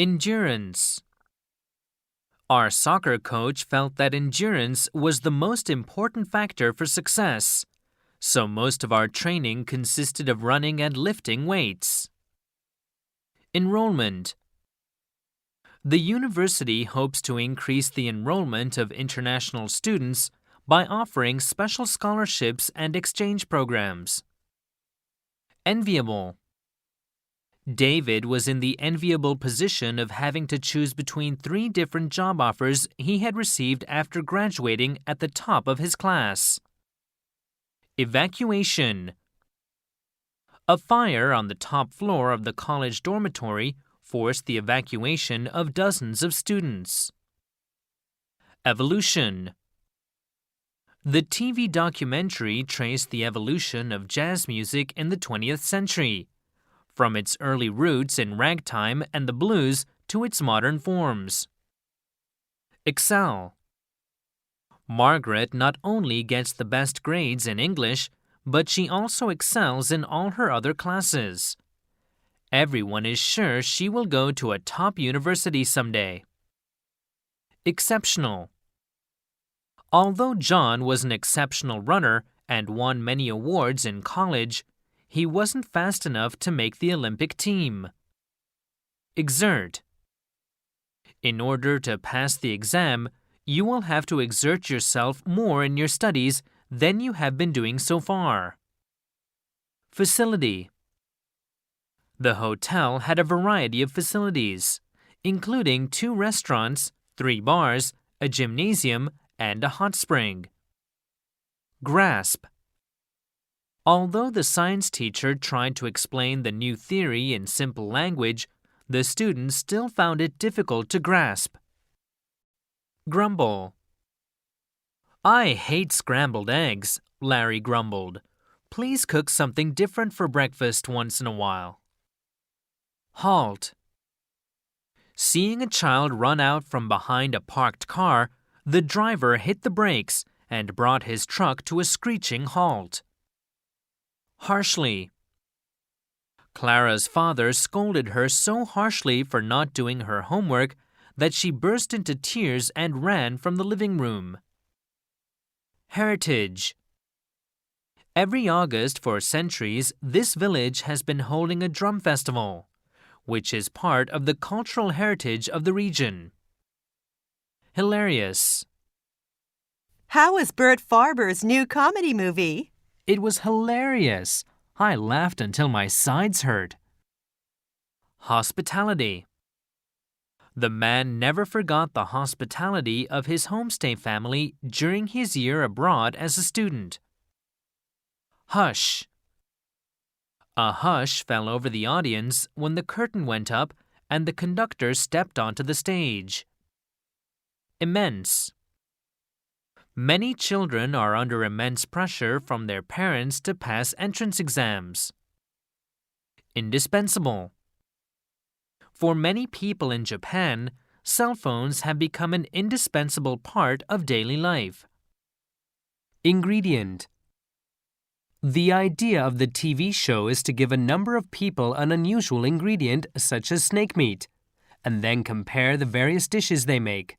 Endurance. Our soccer coach felt that endurance was the most important factor for success, so most of our training consisted of running and lifting weights. Enrollment. The university hopes to increase the enrollment of international students by offering special scholarships and exchange programs. Enviable. David was in the enviable position of having to choose between 3 different job offers he had received after graduating at the top of his class. Evacuation. A fire on the top floor of the college dormitory forced the evacuation of dozens of students. Evolution. The TV documentary traced the evolution of jazz music in the 20th century, from its early roots in ragtime and the blues to its modern forms. Excel. Margaret not only gets the best grades in English, but she also excels in all her other classes. Everyone is sure she will go to a top university someday. Exceptional. Although John was an exceptional runner and won many awards in college, he wasn't fast enough to make the Olympic team. Exert. In order to pass the exam, you will have to exert yourself more in your studies than you have been doing so far. Facility. The hotel had a variety of facilities, including 2 restaurants, 3 bars, a gymnasium, and a hot spring. Grasp. Although the science teacher tried to explain the new theory in simple language, the students still found it difficult to grasp. Grumble. "I hate scrambled eggs," Larry grumbled. "Please cook something different for breakfast once in a while." Halt. Seeing a child run out from behind a parked car, the driver hit the brakes and brought his truck to a screeching halt. Harshly. Clara's father scolded her so harshly for not doing her homework that she burst into tears and ran from the living room. Heritage. Every August for centuries, this village has been holding a drum festival, which is part of the cultural heritage of the region. Hilarious. How was Bert Farber's new comedy movie? It was hilarious. I laughed until my sides hurt. Hospitality. The man never forgot the hospitality of his homestay family during his year abroad as a student. Hush. A hush fell over the audience when the curtain went up and the conductor stepped onto the stage. Immense. Many children are under immense pressure from their parents to pass entrance exams. Indispensable. For many people in Japan, cell phones have become an indispensable part of daily life. Ingredient. The idea of the TV show is to give a number of people an unusual ingredient such as snake meat, and then compare the various dishes they make.